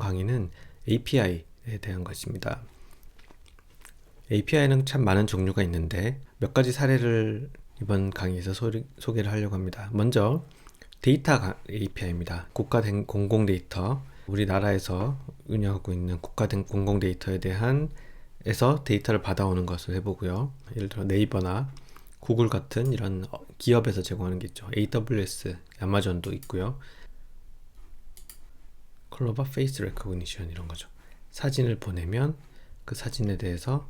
강의는 API에 대한 것입니다. API는 참 많은 종류가 있는데 몇 가지 사례를 이번 강의에서 소개를 하려고 합니다. 먼저 데이터 API입니다. 국가된 공공 데이터, 우리나라에서 운영하고 있는 국가된 공공 데이터에 대한 에서 데이터를 받아오는 것을 해보고요. 예를 들어 네이버나 구글 같은 이런 기업에서 제공하는 게 있죠. AWS, 아마존도 있고요. 클로버 페이스 레코그니션 이런 거죠. 사진을 보내면 그 사진에 대해서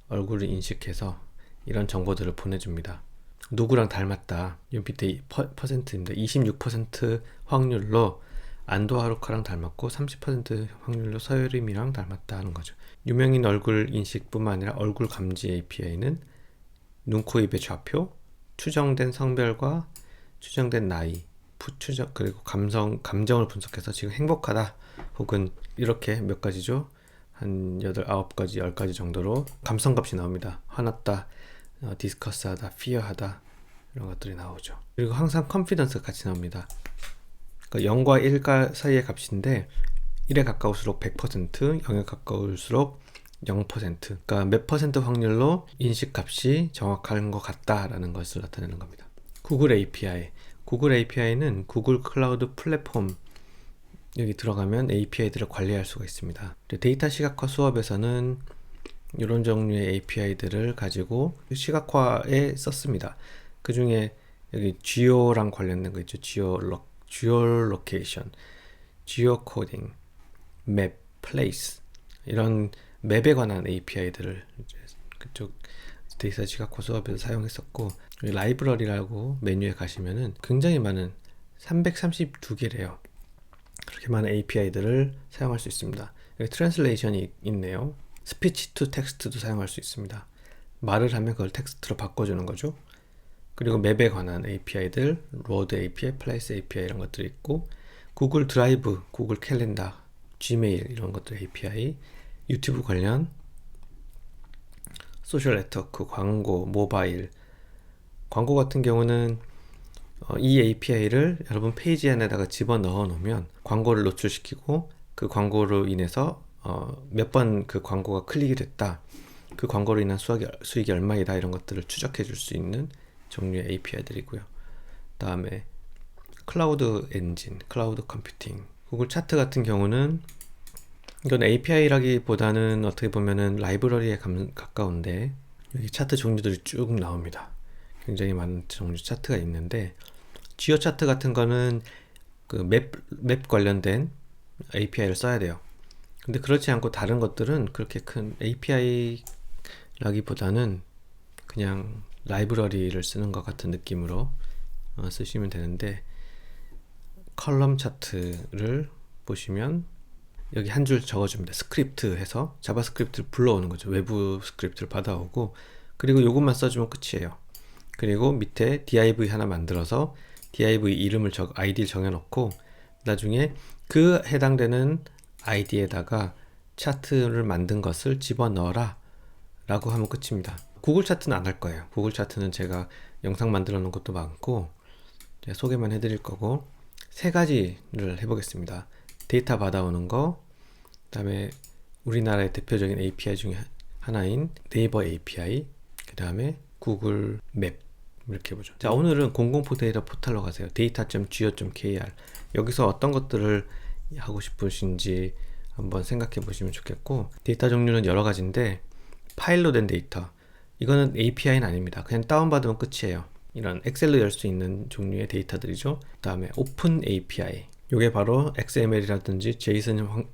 얼굴을 인식해서 이런 정보들을 보내줍니다. 누구랑 닮았다. 밑에 퍼센트입니다. 26% 확률로 안도 하루카랑 닮았고 30% 확률로 서유림이랑 닮았다 하는 거죠. 유명인 얼굴 인식뿐만 아니라 얼굴 감지 API는 눈, 코, 입의 좌표, 추정된 성별과 추정된 나이, 그리고 감정을 분석해서 지금 행복하다 혹은 이렇게 몇 가지죠. 한 8, 9가지, 10가지 정도로 감성값이 나옵니다. 화났다, 디스커스하다, 피어하다 이런 것들이 나오죠. 그리고 항상 컨피던스가 같이 나옵니다. 그러니까 0과 1과 사이의 값인데 1에 가까울수록 100%, 0에 가까울수록 0%, 그러니까 몇 퍼센트 확률로 인식값이 정확한 것 같다라는 것을 나타내는 겁니다. 구글 API. 구글 API는 구글 클라우드 플랫폼 여기 들어가면 API들을 관리할 수가 있습니다. 데이터 시각화 수업에서는 이런 종류의 API들을 가지고 시각화에 썼습니다. 그 중에 여기 지오랑 관련된 거 있죠. 지오로케이션, 지오코딩, 맵, 플레이스 이런 맵에 관한 API들을 그쪽 데이터 시각화 수업에서 사용했었고, 라이브러리라고 메뉴에 가시면은 굉장히 많은 332개래요. 그렇게 많은 API들을 사용할 수 있습니다. 여기 트랜슬레이션이 있네요. 스피치 투 텍스트도 사용할 수 있습니다. 말을 하면 그걸 텍스트로 바꿔주는 거죠. 그리고 맵에 관한 API들, 로드 API, 플레이스 API 이런 것들이 있고, 구글 드라이브, 구글 캘린더, 지메일 이런 것들 API, 유튜브 관련, 소셜 네트워크, 광고, 모바일. 광고 같은 경우는 이 API를 여러분 페이지 안에다가 집어넣어 놓으면 광고를 노출시키고 그 광고로 인해서 몇 번 그 광고가 클릭이 됐다, 그 광고로 인한 수익이 얼마이다 이런 것들을 추적해 줄 수 있는 종류의 API들이고요. 다음에 클라우드 엔진, 클라우드 컴퓨팅, 구글 차트 같은 경우는 이건 API라기보다는 어떻게 보면은 라이브러리에 가까운데 여기 차트 종류들이 쭉 나옵니다. 굉장히 많은 종류 차트가 있는데 지오 차트 같은 거는 그 맵 관련된 API를 써야 돼요. 근데 그렇지 않고 다른 것들은 그렇게 큰 API라기보다는 그냥 라이브러리를 쓰는 것 같은 느낌으로 쓰시면 되는데, 컬럼 차트를 보시면 여기 한 줄 적어줍니다. 스크립트 해서 자바스크립트를 불러오는 거죠. 외부 스크립트를 받아오고, 그리고 이것만 써주면 끝이에요. 그리고 밑에 div 하나 만들어서 div 이름을 아이디를 정해놓고 나중에 그 해당되는 아이디에다가 차트를 만든 것을 집어넣어라 라고 하면 끝입니다. 구글 차트는 안 할 거예요. 구글 차트는 제가 영상 만들어 놓은 것도 많고 소개만 해드릴 거고, 세 가지를 해보겠습니다. 데이터 받아오는 거, 그 다음에 우리나라의 대표적인 API 중에 하나인 네이버 API, 그 다음에 구글 맵, 이렇게 해보죠. 자, 오늘은 공공데이터 포털로 가세요. data.go.kr. 여기서 어떤 것들을 하고 싶으신지 한번 생각해 보시면 좋겠고, 데이터 종류는 여러 가지인데 파일로 된 데이터, 이거는 API는 아닙니다. 그냥 다운받으면 끝이에요. 이런 엑셀로 열 수 있는 종류의 데이터들이죠. 그 다음에 오픈 API, 이게 바로 XML이라든지 JSON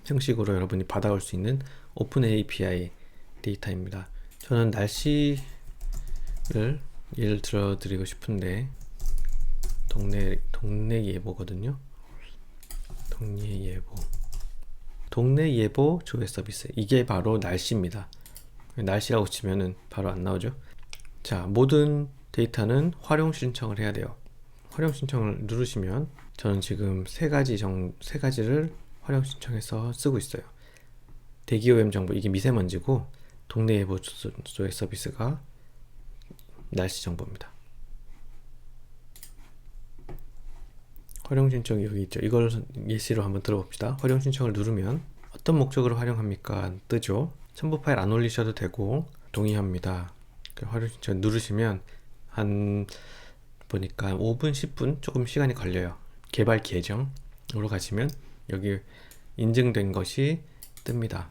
형식으로 여러분이 받아올 수 있는 오픈 API 데이터입니다. 저는 날씨를 예를 들어 드리고 싶은데 동네 예보거든요. 동네 예보 조회 서비스, 이게 바로 날씨입니다. 날씨라고 치면은 바로 안 나오죠. 자, 모든 데이터는 활용 신청을 해야 돼요. 활용 신청을 누르시면 저는 지금 세 가지를 활용 신청해서 쓰고 있어요. 대기오염 정보, 이게 미세먼지고, 동네 예보 조회 서비스가 날씨 정보입니다. 활용 신청이 여기 있죠. 이걸 예시로 한번 들어봅시다. 활용 신청을 누르면 어떤 목적으로 활용합니까? 뜨죠. 첨부 파일 안 올리셔도 되고 동의합니다. 활용 신청 누르시면 한 보니까 5분, 10분 조금 시간이 걸려요. 개발 계정으로 가시면 여기 인증된 것이 뜹니다.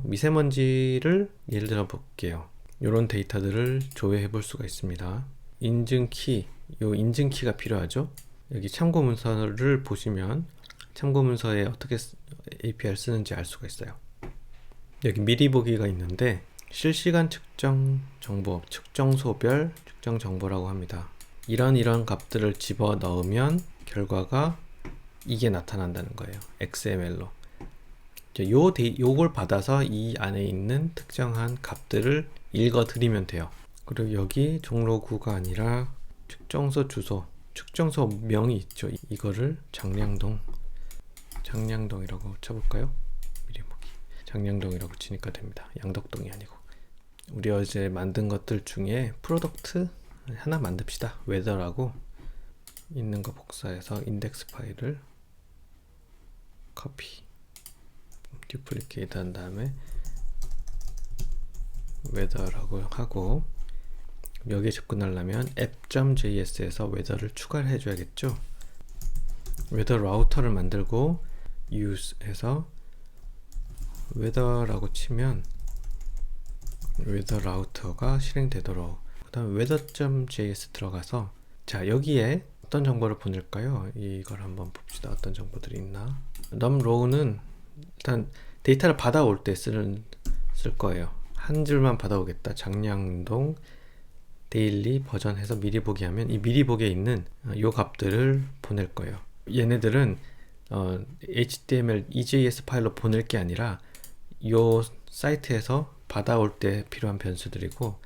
미세먼지를 예를 들어 볼게요. 이런 데이터들을 조회해 볼 수가 있습니다. 인증키, 요 인증키가 필요하죠. 여기 참고 문서를 보시면 참고 문서에 어떻게 API를 쓰는지 알 수가 있어요. 여기 미리 보기가 있는데 실시간 측정 정보, 측정소별 측정 정보라고 합니다. 이런 값들을 집어 넣으면 결과가 이게 나타난다는 거예요. XML로. 요걸 받아서 이 안에 있는 특정한 값들을 읽어 드리면 돼요. 그리고 여기 종로구가 아니라 측정소 주소, 측정소 명이 있죠. 이거를 장량동이라고 쳐볼까요? 미리 보기. 장량동이라고 치니까 됩니다. 양덕동이 아니고. 우리 어제 만든 것들 중에 프로덕트 하나 만듭시다. 웨더라고 있는 거 복사해서 인덱스 파일을 커피, 듀플리케이트 한 다음에 웨더라고 하고 여기에 접근하려면 app.js에서 웨더를 추가를 해줘야겠죠. 웨더 라우터를 만들고 use 해서 웨더라고 치면 웨더 라우터가 실행되도록, 그 다음에 weather.js 들어가서 자 여기에 어떤 정보를 보낼까요? 이걸 한번 봅시다. 어떤 정보들이 있나. numRow는 일단 데이터를 받아올 때 쓸 거예요. 한 줄만 받아오겠다. 장량동 데일리 버전 해서 미리 보기 하면 이 미리 보기에 있는 요 값들을 보낼 거예요. 얘네들은 HTML, EJS 파일로 보낼 게 아니라 요 사이트에서 받아올 때 필요한 변수들이고,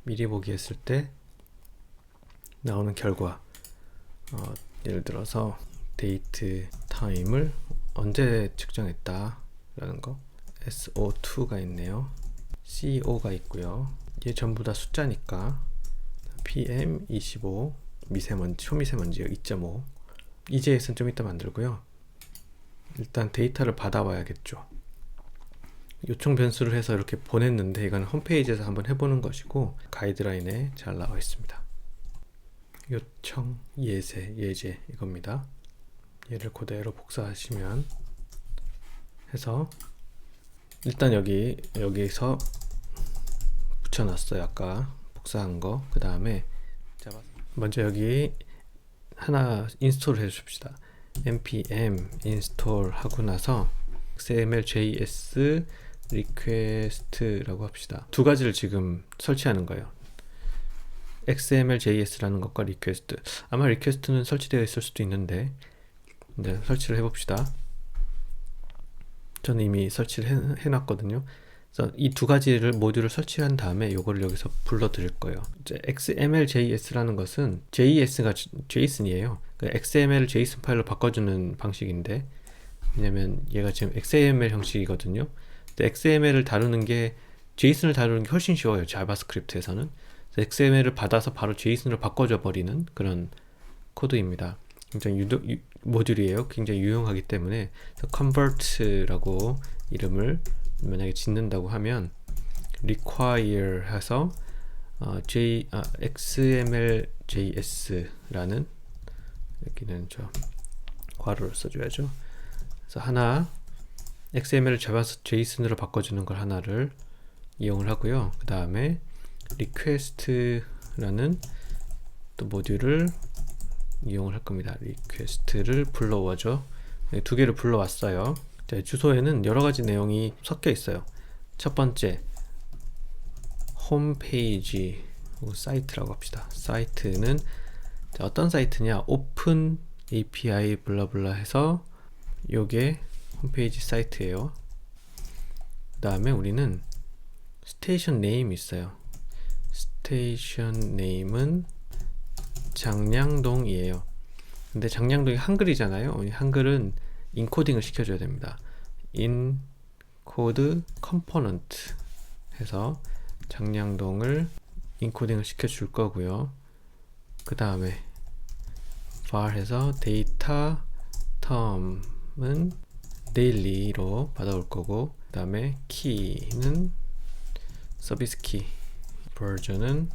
미리 보기 했을 때 나오는 결과, 예를 들어서 데이트 타임을 언제 측정했다 라는 거, SO2가 있네요. CO가 있고요. 얘 전부 다 숫자니까 PM25 미세먼지, 초미세먼지요. 2.5. EJS는 좀 이따 만들고요. 일단 데이터를 받아와야겠죠. 요청 변수를 해서 이렇게 보냈는데 이건 홈페이지에서 한번 해보는 것이고 가이드라인에 잘 나와 있습니다. 요청 예제 이겁니다. 얘를 그대로 복사하시면 해서 일단 여기서 붙여놨어요. 아까 복사한 거. 그 다음에 먼저 여기 하나 인스톨 해줍시다. npm 인스톨 하고 나서 XML JS 리퀘스트라고 합시다. 두 가지를 지금 설치하는 거예요. XML JS라는 것과 리퀘스트. 아마 리퀘스트는 설치되어 있을 수도 있는데 네, 설치를 해봅시다. 저는 이미 설치를 해놨거든요. 그래서 이 두 가지를 모듈을 설치한 다음에 요거를 여기서 불러 드릴 거예요. 이제 XML JS라는 것은 JS가 JSON이에요. 그 XML JSON 파일로 바꿔주는 방식인데, 왜냐면 얘가 지금 XML 형식이거든요. XML을 다루는 게 JSON을 다루는 게 훨씬 쉬워요. 자바스크립트에서는. XML을 받아서 바로 JSON으로 바꿔줘 버리는 그런 코드입니다. 굉장히 모듈이에요. 굉장히 유용하기 때문에 convert라고 이름을 만약에 짓는다고 하면 require 해서 XML JS라는, 여기는 저 괄호를 써줘야죠. 그래서 하나 XML을 잡아서 JSON으로 바꿔주는 걸 하나를 이용을 하고요. 그 다음에 request라는 또 모듈을 이용을 할 겁니다. request를 불러오죠. 두 개를 불러왔어요. 자, 주소에는 여러 가지 내용이 섞여 있어요. 첫 번째 홈페이지 사이트라고 합시다. 사이트는 자, 어떤 사이트냐, 오픈 API 블라블라 해서 요게 홈페이지 사이트예요. 그 다음에 우리는 스테이션 네임이 있어요. 스테이션 네임은 장량동이에요. 근데 장량동이 한글이잖아요. 한글은 인코딩을 시켜줘야 됩니다. 인코드 컴포넌트 해서 장량동을 인코딩을 시켜줄 거고요. 그 다음에 var 해서 데이터 데이터 텀은 daily로 받아올 거고, 그 다음에 키는 서비스 키, 버전은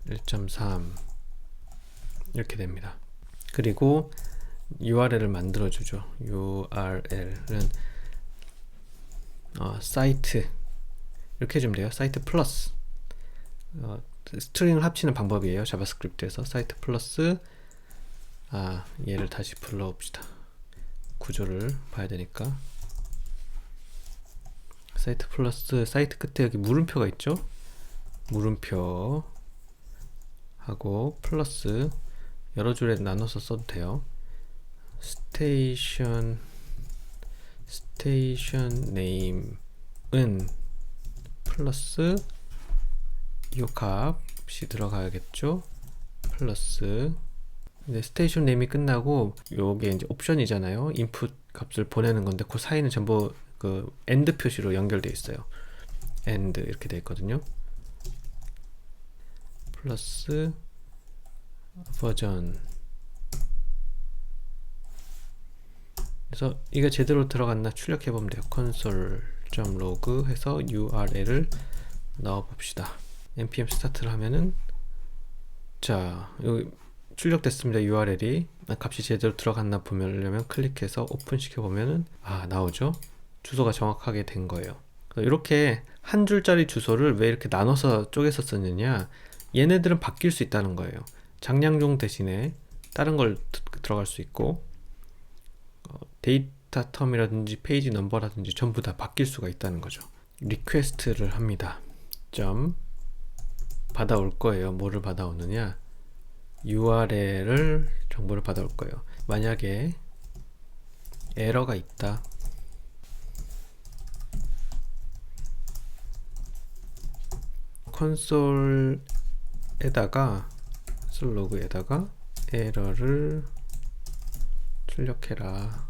1.3 이렇게 됩니다. 그리고 URL을 만들어 주죠. URL은 사이트 이렇게 해주면 돼요. 사이트 플러스 스트링을 합치는 방법이에요. 자바스크립트에서 사이트 플러스 얘를 다시 불러봅시다. 구조를 봐야 되니까 사이트 플러스 사이트 끝에 여기 물음표가 있죠. 물음표 하고 플러스 여러 줄에 나눠서 써도 돼요. 스테이션 네임은 플러스 이 값이 들어가야겠죠. 플러스 근데 스테이션 네임이 끝나고 요게 이제 옵션이잖아요. 인풋 값을 보내는 건데 그 사이는 전부 그 엔드 표시로 연결되어 있어요. 엔드 이렇게 되어 있거든요. 플러스 버전. 그래서 이게 제대로 들어갔나 출력해 보면 돼요. console.log 해서 URL을 넣어 봅시다. npm 스타트를 하면은 자 여기 출력됐습니다. URL이 값이 제대로 들어갔나 보려면 클릭해서 오픈 시켜 보면은 나오죠. 주소가 정확하게 된 거예요. 이렇게 한 줄짜리 주소를 왜 이렇게 나눠서 쪼개서 썼느냐, 얘네들은 바뀔 수 있다는 거예요. 장량종 대신에 다른 걸 들어갈 수 있고 데이터 텀이라든지 페이지 넘버라든지 전부 다 바뀔 수가 있다는 거죠. 리퀘스트를 합니다. 점 받아올 거예요. 뭐를 받아오느냐, URL을 정보를 받아올 거예요. 만약에 에러가 있다, 콘솔에다가 로그에다가 에러를 출력해라.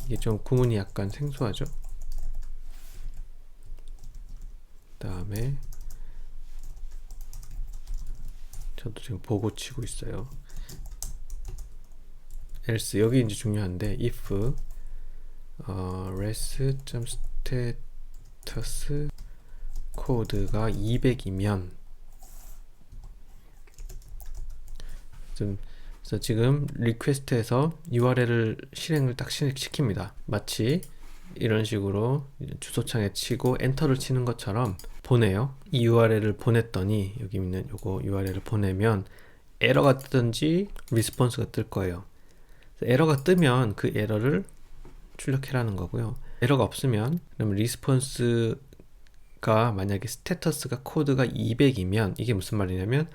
이게 좀 구문이 약간 생소하죠. 그 다음에 저도 지금 보고 치고 있어요. else 여기 이제 중요한데 if res.status 코드가 200이면 그래서 지금 리퀘스트에서 URL을 실행을 딱 시킵니다. 마치 이런 식으로 주소창에 치고 엔터를 치는 것처럼 보내요. 이 URL을 보냈더니 여기 있는 요거 URL을 보내면 에러가 뜨든지 리스폰스가 뜰 거예요. 에러가 뜨면 그 에러를 출력해라는 거고요. 에러가 없으면 그러면 리스폰스가 만약에 스테터스가 코드가 200이면 이게 무슨 말이냐면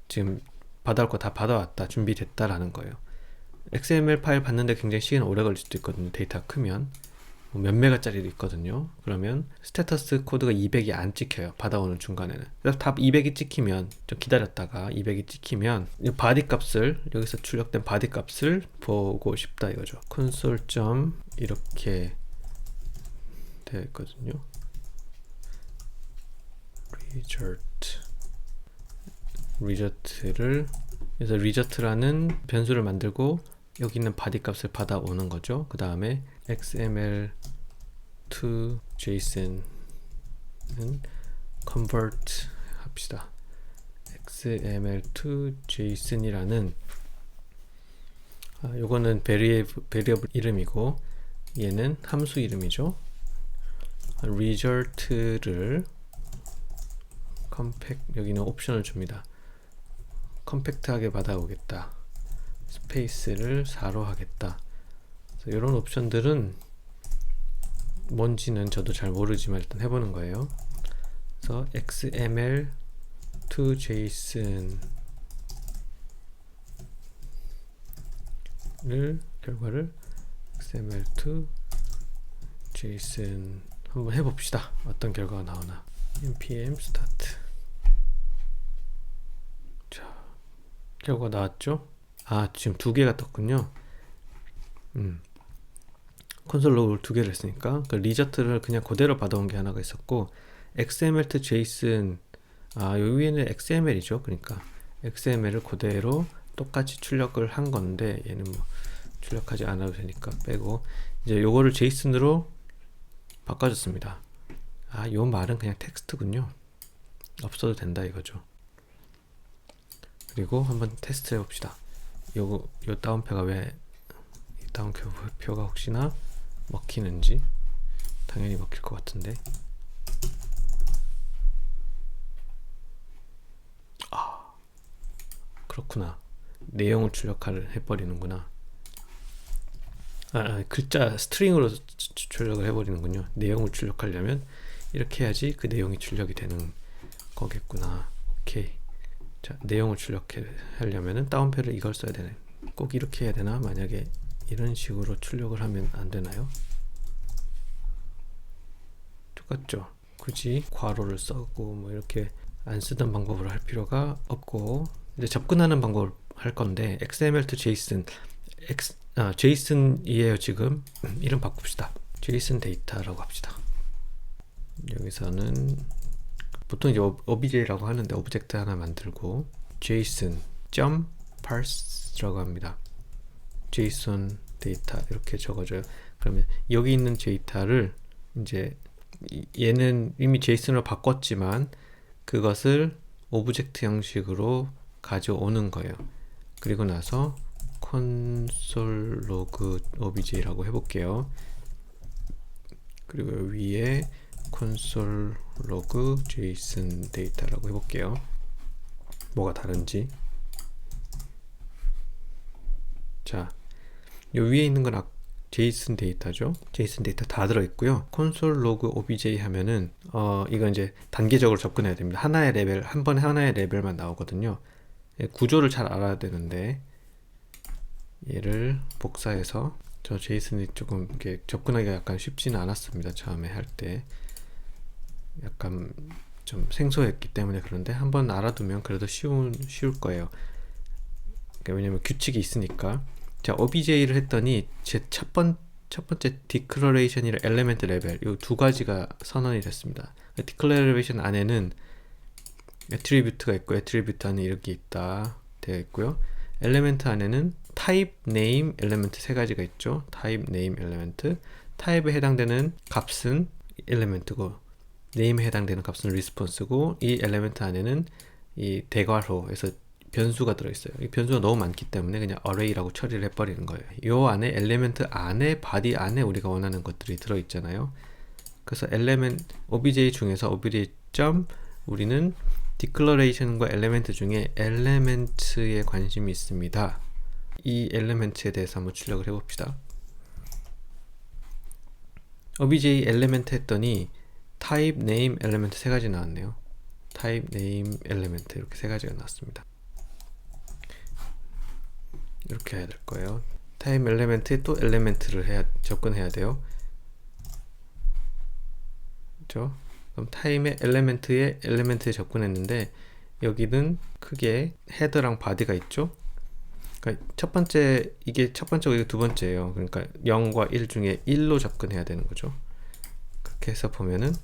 지금 받아올 거 다 받아왔다, 준비됐다라는 거예요. XML 파일 받는데 굉장히 시간 오래 걸릴 수도 있거든요. 데이터가 크면 몇 메가짜리도 있거든요. 그러면 스테터스 코드가 200이 안 찍혀요. 받아오는 중간에는. 그래서 다 200이 찍히면 좀 기다렸다가 200이 찍히면 이 바디 값을, 여기서 출력된 바디 값을 보고 싶다 이거죠. 콘솔 점 이렇게 되어 있거든요. 리저트를 그래서 리저트라는 변수를 만들고 여기 있는 바디 값을 받아오는 거죠. 그 다음에 XML to JSON은 convert 합시다. XML to JSON이라는 요거는 베리어블 이름이고 얘는 함수 이름이죠. result를 여기는 옵션을 줍니다. 컴팩트하게 받아오겠다. 스페이스를 4로 하겠다. 이런 옵션들은 뭔지는 저도 잘 모르지만 일단 해보는 거예요. 그래서 XML to JSON 결과를 XML to JSON 한번 해봅시다. 어떤 결과가 나오나. npm start. 자, 결과 나왔죠? 지금 두 개가 떴군요. 콘솔 로그를 두 개를 했으니까 그 리저트를 그냥 그대로 받아온 게 하나가 있었고, XML to JSON 요 위에는 XML이죠. 그러니까 XML을 그대로 똑같이 출력을 한 건데 얘는 뭐 출력하지 않아도 되니까 빼고 이제 요거를 제이슨으로 바꿔줬습니다. 아, 요 말은 그냥 텍스트군요. 없어도 된다 이거죠. 그리고 한번 테스트 해봅시다. 요 다운표가 왜 다운표가 혹시나 먹히는지. 당연히 먹힐 것 같은데. 아, 그렇구나. 내용을 출력을 해버리는구나. 글자 스트링으로 출력을 해버리는군요. 내용을 출력하려면 이렇게 해야지 그 내용이 출력이 되는 거겠구나. 오케이. 자, 내용을 출력하려면은 다운표를 이걸 써야 되네. 꼭 이렇게 해야 되나? 만약에 이런 식으로 출력을 하면 안 되나요? 똑같죠? 굳이 괄호를 써고 뭐 이렇게 안 쓰던 방법으로 할 필요가 없고, 이제 접근하는 방법을 할 건데 XML to JSON JSON이에요. 지금 이름 바꿉시다. JSON 데이터라고 합시다. 여기서는 보통 이제 OBJ라고 하는데 오브젝트 하나 만들고 JSON.parse라고 합니다. JSON 데이터 이렇게 적어줘요. 그러면 여기 있는 데이터를 이제 얘는 이미 JSON으로 바꿨지만 그것을 오브젝트 형식으로 가져오는 거예요. 그리고 나서 console log obj라고 해볼게요. 그리고 위에 console log json 데이터라고 해볼게요. 뭐가 다른지. 자, 요 위에 있는 건 JSON 데이터죠. JSON 데이터 다 들어있고요. console log obj 하면은 이건 이제 단계적으로 접근해야 됩니다. 하나의 레벨, 한 번에 하나의 레벨만 나오거든요. 구조를 잘 알아야 되는데 얘를 복사해서, 저 JSON이 조금 이렇게 접근하기가 약간 쉽지는 않았습니다. 처음에 할 때 약간 좀 생소했기 때문에. 그런데 한번 알아두면 그래도 쉬울 거예요. 그러니까 왜냐면 규칙이 있으니까. 자, OBJ를 했더니 제 첫 번째 디클러레이션이랑 엘리멘트 레벨 이 두 가지가 선언이 됐습니다. 디클러레이션 안에는 애트리뷰트가 있고 애트리뷰트 안에 이렇게 있다 되어 있고요. 엘리멘트 안에는 타입, 네임, 엘리멘트 세 가지가 있죠. 타입, 네임, 엘리멘트. 타입에 해당되는 값은 엘리멘트고 네임에 해당되는 값은 리스폰스고, 이 엘리멘트 안에는 이 대괄호에서 변수가 들어있어요. 이 변수가 너무 많기 때문에 그냥 array라고 처리를 해버리는 거예요. 이 안에 엘리멘트 안에 바디 안에 우리가 원하는 것들이 들어있잖아요. 그래서 obj 중에서 obj 점 우리는 디클러레이션과 엘리멘트 중에 엘리멘트에 관심이 있습니다. 이 엘리멘트에 대해서 한번 출력을 해봅시다. obj 엘리멘트 했더니 타입, 네임, 엘리멘트 세 가지 나왔네요. 타입, 네임, 엘리멘트 이렇게 세 가지가 나왔습니다. 이렇게 해야 될 거예요. 타입 엘리멘트에 또 엘리멘트를 접근해야 돼요. 그렇죠? 그럼 타입의 엘리멘트에 접근했는데 여기는 크게 헤더랑 바디가 있죠. 그러니까 이게 첫 번째고 이게 두 번째예요. 그러니까 0과 1 중에 1로 접근해야 되는 거죠. 그렇게 해서 보면은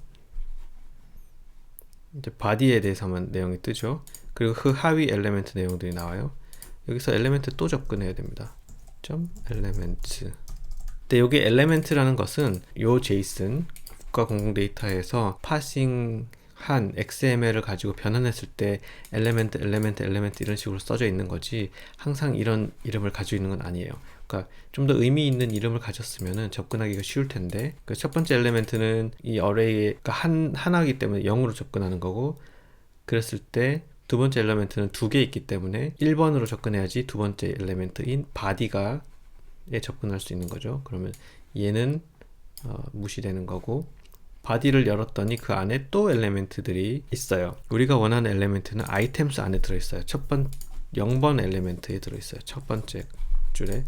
이제 바디에 대해서만 내용이 뜨죠. 그리고 그 하위 엘리멘트 내용들이 나와요. 여기서 엘리멘트 또 접근해야 됩니다. 점 엘리멘트. 근데 여기 엘리멘트라는 것은 요 JSON 국가 공공 데이터에서 파싱한 XML을 가지고 변환했을 때 엘리멘트 이런 식으로 써져 있는 거지, 항상 이런 이름을 가지고 있는 건 아니에요. 그러니까 좀 더 의미 있는 이름을 가졌으면은 접근하기가 쉬울 텐데, 그 첫 번째 엘리멘트는 이 어레이가 하나이기 때문에 0으로 접근하는 거고, 그랬을 때 두 번째 엘리멘트는 두 개 있기 때문에 1번으로 접근해야지 두 번째 엘리멘트인 바디가에 접근할 수 있는 거죠. 그러면 얘는 무시되는 거고, 바디를 열었더니 그 안에 또 엘리멘트들이 있어요. 우리가 원하는 엘리멘트는 아이템스 안에 들어있어요. 0번 엘리멘트에 들어있어요. 첫 번째 줄에.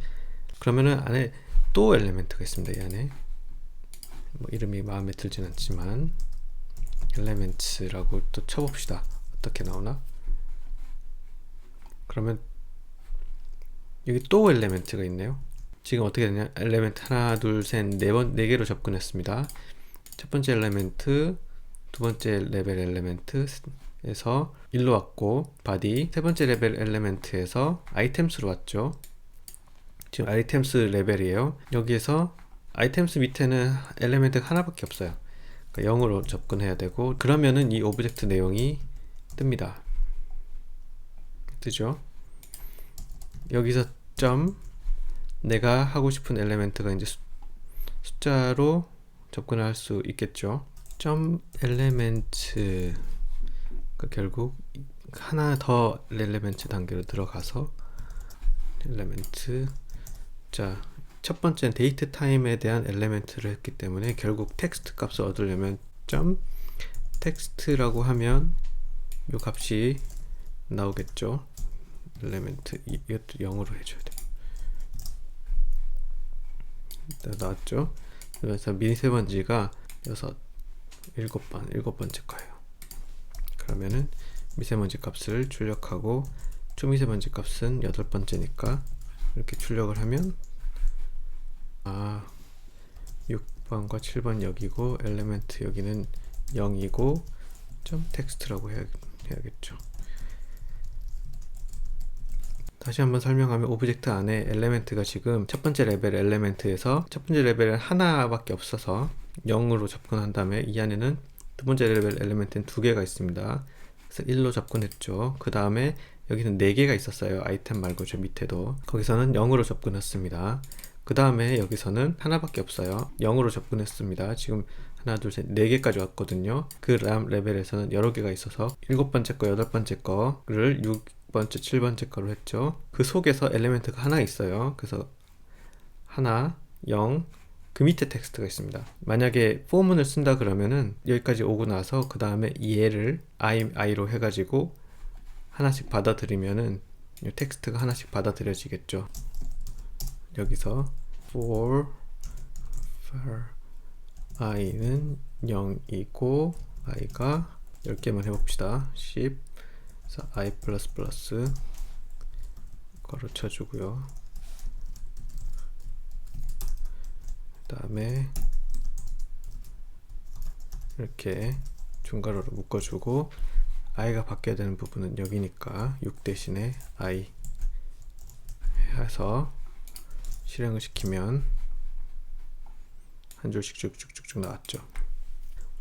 그러면은 안에 또 엘리멘트가 있습니다. 이 안에 뭐 이름이 마음에 들진 않지만 엘리멘트라고 또 쳐봅시다. 어떻게 나오나? 그러면 여기 또 엘리멘트가 있네요. 지금 어떻게 되냐? 엘리멘트 하나, 둘, 셋, 네 개로 접근했습니다. 첫 번째 엘리멘트, 두 번째 레벨 엘리멘트, 에서 일로 왔고, body 세 번째 레벨 엘리멘트에서 아이템스로 왔죠. 지금 아이템스 레벨이에요. 여기에서 아이템스 밑에는 엘리멘트가 하나밖에 없어요. 그러니까 0으로 접근해야 되고, 그러면은 이 오브젝트 내용이 뜹니다. 뜨죠? 여기서 점, 내가 하고 싶은 엘리멘트가 이제 숫자로 접근할 수 있겠죠. 점 엘리멘트, 그러니까 결국 하나 더 엘리멘트 단계로 들어가서 엘리멘트, 자, 첫 번째는 데이트 타임에 대한 엘리멘트를 했기 때문에 결국 텍스트 값을 얻으려면 점 텍스트라고 하면 이 값이 나오겠죠. 엘리멘트 이것도 0으로 해줘야 돼. 일단 나왔죠. 그래서 미세먼지가 7번째 거예요. 그러면은 미세먼지 값을 출력하고 초미세먼지 값은 8번째니까 이렇게 출력을 하면 6번과 7번 여기고 엘리멘트 여기는 0이고 점 텍스트라고 해야겠죠. 다시 한번 설명하면 오브젝트 안에 엘리멘트가 지금 첫 번째 레벨 엘리멘트에서 첫 번째 레벨은 하나밖에 없어서 0으로 접근한 다음에 이 안에는 두 번째 레벨 엘리멘트는 2개가 있습니다. 그래서 1로 접근했죠. 그 다음에 여기는 4개가 있었어요. 아이템 말고 저 밑에도. 거기서는 0으로 접근했습니다. 그 다음에 여기서는 하나밖에 없어요. 0으로 접근했습니다. 지금 하나, 둘, 셋, 4개까지 왔거든요. 그 다음 레벨에서는 여러 개가 있어서 7번째 거, 8번째 거를 6번째, 7번째 거로 했죠. 그 속에서 엘리멘트가 하나 있어요. 그래서 하나, 0, 그 밑에 텍스트가 있습니다. 만약에 포문을 쓴다 그러면은 여기까지 오고 나서 그 다음에 얘를 i로 해가지고 하나씩 받아들이면은 이 텍스트가 하나씩 받아들여지겠죠. 여기서 for i는 0이고 i가 10개만 해봅시다. 10, 그래서 i++ 괄호 쳐주고요. 그 다음에 이렇게 중괄호로 묶어주고 i가 바뀌어야 되는 부분은 여기니까 6 대신에 i 해서 실행을 시키면 한 줄씩 쭉쭉쭉쭉 나왔죠.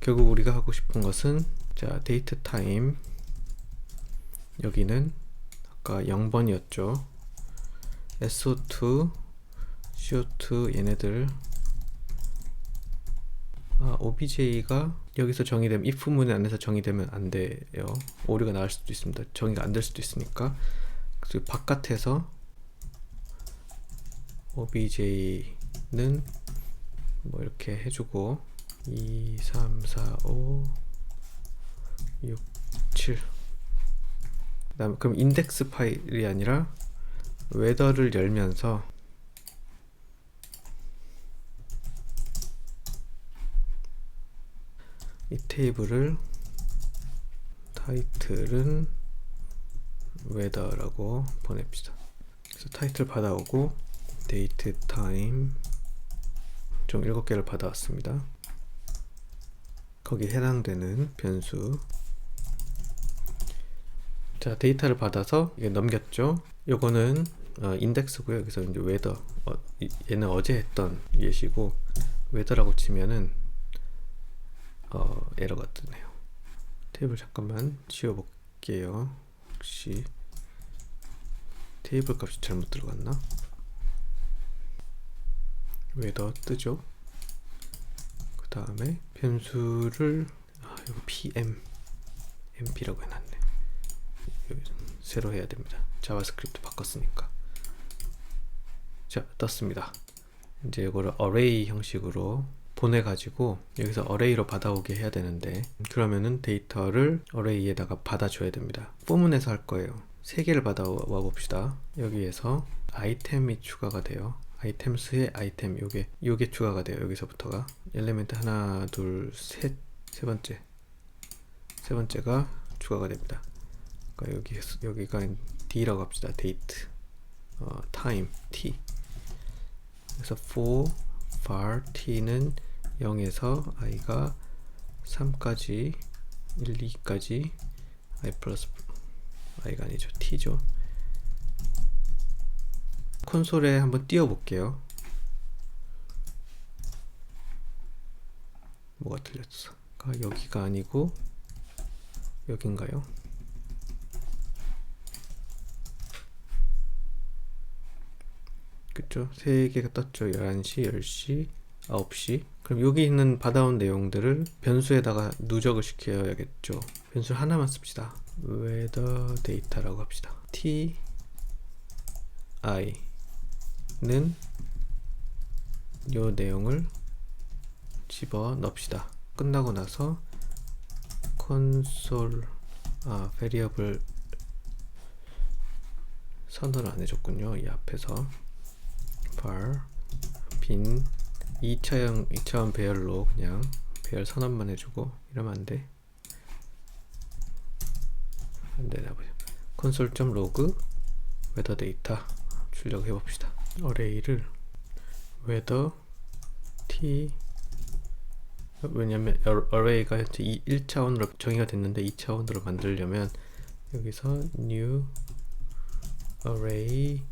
결국 우리가 하고 싶은 것은 자 데이트 타임 여기는 아까 0번이었죠. SO2, CO2 얘네들 OBJ가 여기서 정의되면 if 문에 안에서 정의되면 안 돼요. 오류가 나올 수도 있습니다. 정의가 안 될 수도 있으니까. 그래서 바깥에서 OBJ는 뭐 이렇게 해주고 2, 3, 4, 5, 6, 7 그다음에 그럼 인덱스 파일이 아니라 웨더를 열면서 이 테이블을 타이틀은 웨더라고 보냅시다. 그래서 타이틀 받아오고 데이트 타임 좀 7개를 받아왔습니다. 거기에 해당되는 변수 자 데이터를 받아서 이게 넘겼죠. 요거는 인덱스고요. 그래서 이제 웨더 얘는 어제 했던 예시고 웨더라고 치면은 에러가 뜨네요. 테이블 잠깐만 지워볼게요. 혹시 테이블 값이 잘못 들어갔나? 웨더 뜨죠. 그 다음에 변수를 이거 PM MP라고 해놨네. 새로 해야 됩니다. 자바스크립트 바꿨으니까. 자 떴습니다. 이제 이거를 어레이 형식으로 보내가지고 여기서 어레이로 받아오게 해야 되는데 그러면은 데이터를 어레이에다가 받아줘야 됩니다. 포문에서 할 거예요. 3개를 받아와 봅시다. 여기에서 아이템이 추가가 돼요. 아이템스의 아이템 요게 추가가 돼요. 여기서부터가 엘리멘트 하나 둘 셋 세 번째가 추가가 됩니다. 그러니까 여기가 D라고 합시다. 데이트 타임 T 그래서 for var T는 0에서 i가 3까지 1, 2까지 i 플러스 i가 아니죠, t죠. 콘솔에 한번 띄워 볼게요. 뭐가 틀렸어? 여기가 아니고 여긴가요? 그쵸? 3개가 떴죠. 11시, 10시, 9시. 그럼 여기 있는 받아온 내용들을 변수에다가 누적을 시켜야겠죠. 변수 하나만 씁시다. weather data라고 합시다. t i는 요 내용을 집어 넣읍시다. 끝나고 나서 콘솔 베리어블 선언을 안 해줬군요. 이 앞에서 var 빈 2차원 배열로 그냥 배열 선언만 해주고 이러면 안 돼. 안 되나 보죠. console.log weather data 출력해 봅시다. 어레이를 weather t 왜냐면 array가 현재 1차원으로 정의가 됐는데 2차원으로 만들려면 여기서 new array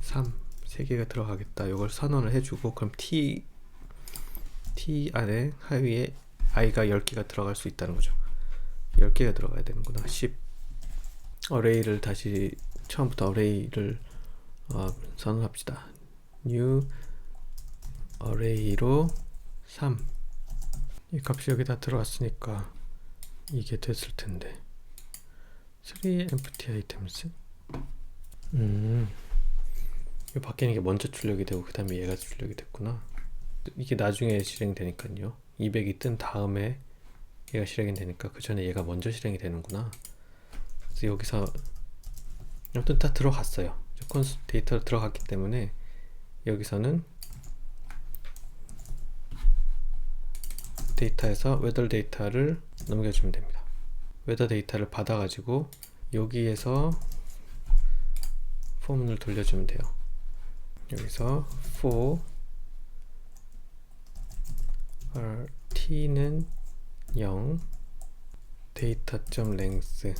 3개가 들어가겠다. 이걸 선언을 해주고 그럼 t 안에 하위에 i가 10개가 들어갈 수 있다는 거죠. 10개가 들어가야 되는구나. 10 array를 다시 처음부터 array를 선언합시다. new array로 3 이 값이 여기다 들어왔으니까 이게 됐을 텐데 3 empty items 이 밖에 있는 게 먼저 출력이 되고 그 다음에 얘가 출력이 됐구나. 이게 나중에 실행되니까요. 200이 뜬 다음에 얘가 실행이 되니까 그 전에 얘가 먼저 실행이 되는구나. 그래서 여기서 아무튼 다 들어갔어요. 데이터로 들어갔기 때문에 여기서는 데이터에서 웨더 데이터를 넘겨주면 됩니다. 웨더 데이터를 받아가지고 여기에서 포문을 돌려주면 돼요. 여기서 for t는 0 data.length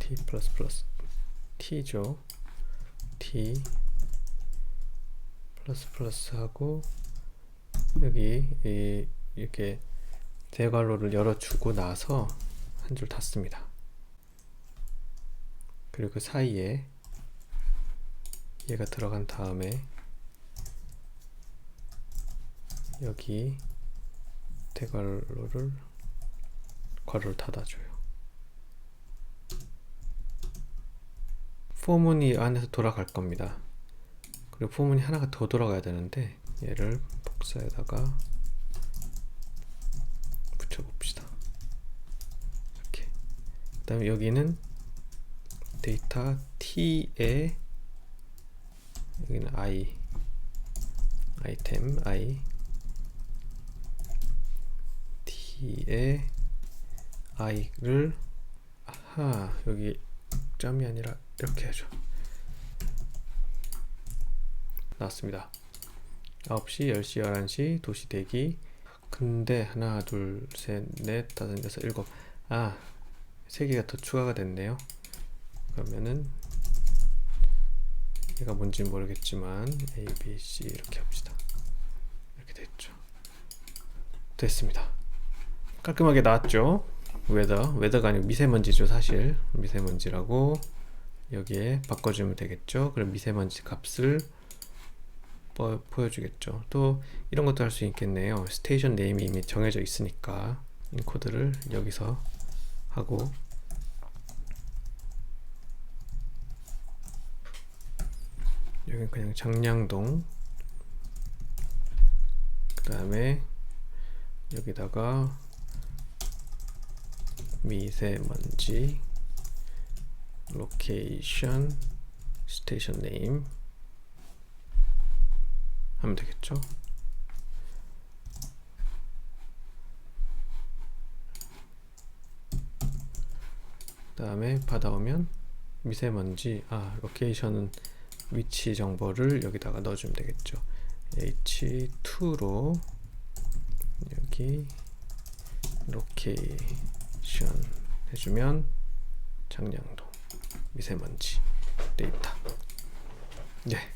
t 플러스 t죠. t 플러스 하고 여기 이렇게 대괄호를 열어주고 나서 한 줄 닫습니다. 그리고 그 사이에 얘가 들어간 다음에 여기 대괄호를 괄호를 닫아줘요. 포문이 안에서 돌아갈 겁니다. 그리고 포문이 하나가 더 돌아가야 되는데 얘를 복사에다가 붙여봅시다. 이렇게. 그 다음에 여기는 데이터 t에 여기는 아이템 t에 i를 여기 점이 아니라 이렇게 해줘. 나왔습니다. 9시, 10시, 11시, 도시 대기. 근데 하나, 둘, 셋, 넷, 다섯, 여섯, 일곱. 3개가 더 추가가 됐네요. 그러면은 얘가 뭔지 모르겠지만 A, B, C 이렇게 합시다. 이렇게 됐죠. 됐습니다. 깔끔하게 나왔죠. 웨더가 아니고 미세먼지죠. 사실 미세먼지라고 여기에 바꿔주면 되겠죠. 그럼 미세먼지 값을 보여주겠죠. 또 이런 것도 할 수 있겠네요. 스테이션 네임이 이미 정해져 있으니까 인코드를 여기서 하고 여기는 그냥 장량동, 그 다음에 여기다가 미세먼지 로케이션 스테이션 네임 하면 되겠죠. 그 다음에 받아오면 미세먼지 로케이션은 위치 정보를 여기다가 넣어주면 되겠죠. h2로 여기 로케이션 해주면 장량도 미세먼지 데이터. 네,